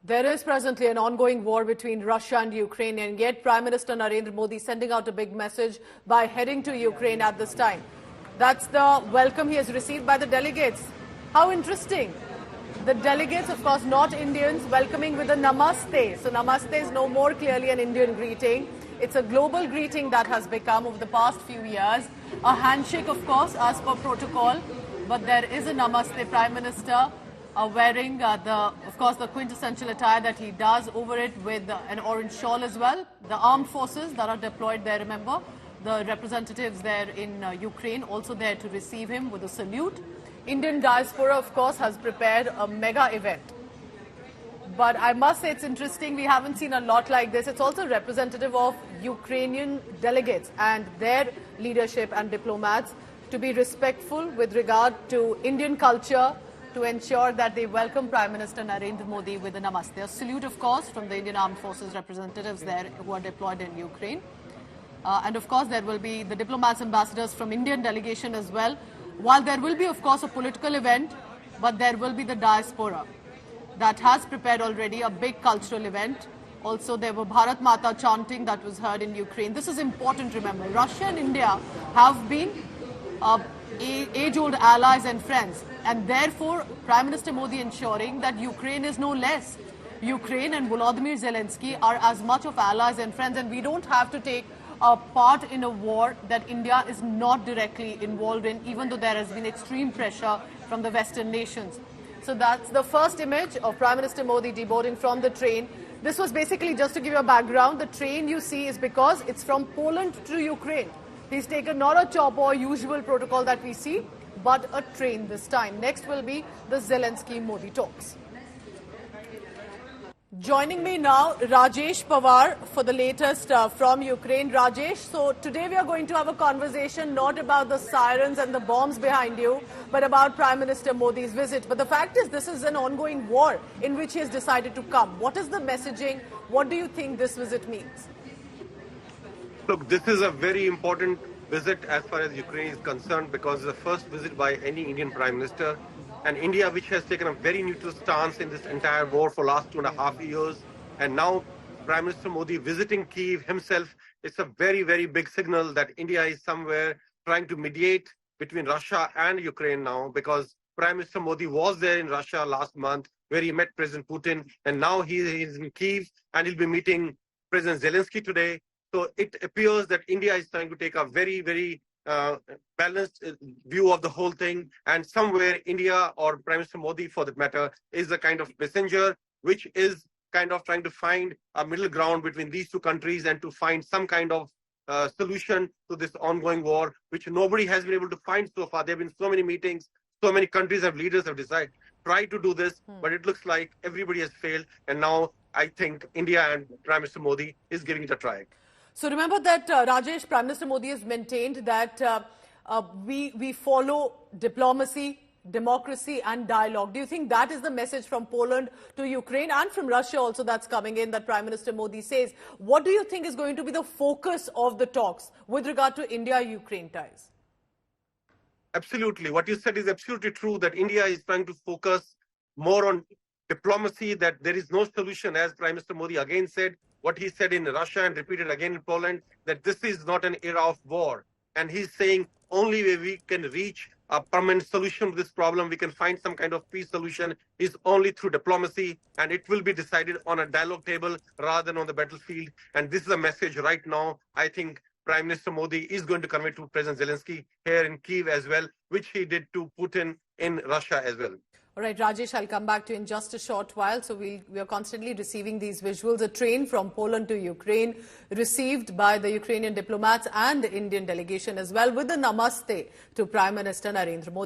There is presently an ongoing war between Russia and Ukraine, and yet Prime Minister Narendra Modi sending out a big message by heading to Ukraine at this time. That's the welcome he has received by the delegates. How interesting. The delegates, of course, not Indians, welcoming with a namaste. So namaste is no more clearly an Indian greeting. It's a global greeting that has become over the past few years. A handshake, of course, as per protocol. But there is a namaste. Prime Minister wearing, of course, the quintessential attire that he does, over it with an orange shawl as well. The armed forces that are deployed there, remember, the representatives there in Ukraine also there to receive him with a salute. Indian diaspora, of course, has prepared a mega event. But I must say it's interesting, we haven't seen a lot like this. It's also representative of Ukrainian delegates and their leadership and diplomats to be respectful with regard to Indian culture, to ensure that they welcome Prime Minister Narendra Modi with a namaste. A salute, of course, from the Indian Armed Forces representatives there who are deployed in Ukraine. And of course, there will be the diplomats, ambassadors from Indian delegation as well. While there will be, of course, a political event, but there will be the diaspora that has prepared already a big cultural event. Also, there were Bharat Mata chanting that was heard in Ukraine. This is important, remember. Russia and India have been age-old allies and friends. And therefore, Prime Minister Modi ensuring that Ukraine is no less. Ukraine and Volodymyr Zelenskyy are as much of allies and friends, and we don't have to take a part in a war that India is not directly involved in, even though there has been extreme pressure from the Western nations. So that's the first image of Prime Minister Modi deboarding from the train. This was basically, just to give you a background, the train you see is because it's from Poland to Ukraine. He's taken not a chopper or usual protocol that we see, but a train this time. Next will be the Zelenskyy-Modi talks. Joining me now, Rajesh Pawar for the latest from Ukraine. Rajesh, so today we are going to have a conversation not about the sirens and the bombs behind you, but about Prime Minister Modi's visit. But the fact is, this is an ongoing war in which he has decided to come. What is the messaging? What do you think this visit means? Look, this is a very important visit as far as Ukraine is concerned, because it's the first visit by any Indian Prime Minister. And India, which has taken a very neutral stance in this entire war for the last 2.5 years. And now Prime Minister Modi visiting Kyiv himself, it's a very, very big signal that India is somewhere trying to mediate between Russia and Ukraine now, because Prime Minister Modi was there in Russia last month where he met President Putin. And now he is in Kyiv and he'll be meeting President Zelenskyy today. So it appears that India is trying to take a very, very balanced view of the whole thing, and somewhere India or Prime Minister Modi, for that matter, is a kind of messenger which is kind of trying to find a middle ground between these two countries and to find some kind of solution to this ongoing war, which nobody has been able to find so far. There have been so many meetings, so many countries and leaders have tried to do this, but it looks like everybody has failed. And now I think India and Prime Minister Modi is giving it a try. So remember that, Rajesh, Prime Minister Modi has maintained that we follow diplomacy, democracy and dialogue. Do you think that is the message from Poland to Ukraine and from Russia also that's coming in, that Prime Minister Modi says? What do you think is going to be the focus of the talks with regard to India-Ukraine ties? Absolutely. What you said is absolutely true, that India is trying to focus more on diplomacy, that there is no solution, as Prime Minister Modi again said, what he said in Russia and repeated again in Poland, that this is not an era of war. And he's saying only way we can reach a permanent solution to this problem, we can find some kind of peace solution, is only through diplomacy, and it will be decided on a dialogue table rather than on the battlefield. And this is a message right now, I think Prime Minister Modi is going to convey to President Zelenskyy here in Kyiv as well, which he did to Putin in Russia as well. All right, Rajesh, I'll come back to you in just a short while. So we are constantly receiving these visuals. A train from Poland to Ukraine received by the Ukrainian diplomats and the Indian delegation as well, with the namaste to Prime Minister Narendra Modi.